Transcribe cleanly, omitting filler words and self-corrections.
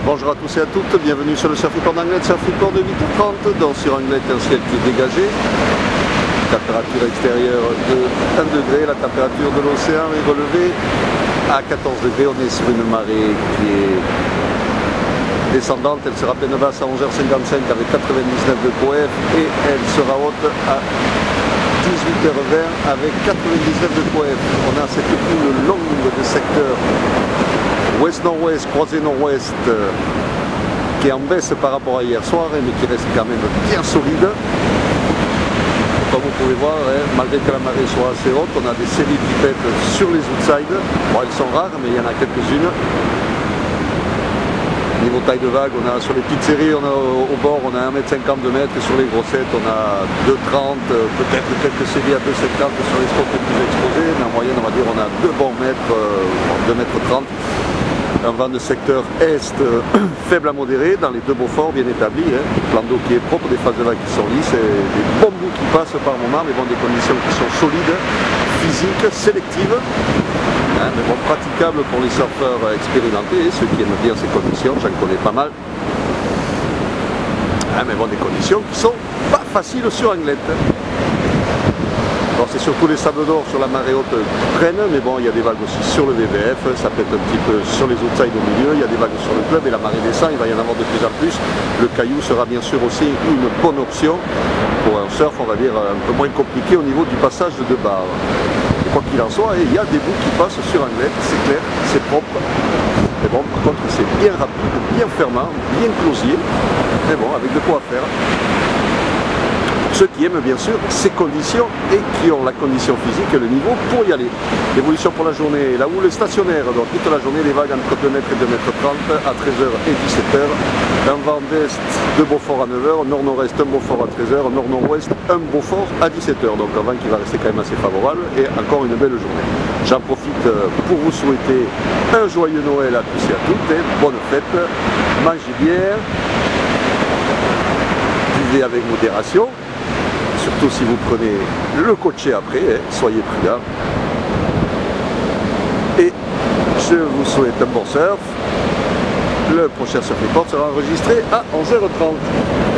Bonjour à tous et à toutes, bienvenue sur le Surf Report d'Anglet, Surf Report de 8h30, dans sur Anglet un ciel qui est dégagé, température extérieure de 1 degré, la température de l'océan est relevée à 14 degrés, on est sur une marée qui est descendante, elle sera pleine basse à 11h55 avec 99 de coef et elle sera haute à 18h20 avec 99 de coef. On a cette coule longue de secteur ouest-nord-ouest, croisé nord-ouest, qui est en baisse par rapport à hier soir, mais qui reste quand même bien solide. Comme vous pouvez voir, malgré que la marée soit assez haute, on a des séries de pipettes sur les outsides. Bon, elles sont rares, mais il y en a quelques-unes. Niveau taille de vague, on a sur les petites séries, on a au bord, on a 1,50 m, et sur les grossettes, on a 2,30, peut-être quelques séries à 2,50 sur les spots les plus exposés, mais en moyenne, on va dire, on a 2 bons mètres, 2,30 m. Un vent de secteur est faible à modéré, dans les deux Beaufort bien établis, plan d'eau qui est propre, des phases de vague qui sont lisses, et des bons bouts qui passent par moment, mais bon, des conditions qui sont solides, physiques, sélectives. Mais bon, praticable pour les surfeurs expérimentés, ceux qui aiment bien ces conditions, j'en connais pas mal. Mais bon, des conditions qui sont pas faciles sur Anglet. Alors c'est surtout les sables d'or sur la marée haute qui prennent, mais bon, il y a des vagues aussi sur le VVF, ça peut être un petit peu sur les outsides au milieu, il y a des vagues sur le club et la marée descend, il va y en avoir de plus en plus. Le caillou sera bien sûr aussi une bonne option pour un surf, on va dire, un peu moins compliqué au niveau du passage de deux barres. Quoi qu'il en soit, il y a des bouts qui passent sur Anglet, c'est clair, c'est propre. Mais bon, par contre, c'est bien rapide, bien fermant, bien closier. Mais bon, avec de quoi faire. Ceux qui aiment bien sûr ces conditions et qui ont la condition physique et le niveau pour y aller. L'évolution pour la journée, là où le stationnaire, donc toute la journée, les vagues entre 2 m et 2 m 30 à 13h et 17h. Un vent d'est de Beaufort à 9h, nord-nord-est un Beaufort à 13h, nord-nord-ouest un Beaufort à 17h. Donc un vent qui va rester quand même assez favorable et encore une belle journée. J'en profite pour vous souhaiter un joyeux Noël à tous et à toutes et bonne fête. Mangez bien, buvez avec modération. Surtout si vous prenez le coaché après, soyez prudents. Et je vous souhaite un bon surf. Le prochain Surf Report sera enregistré à 11h30.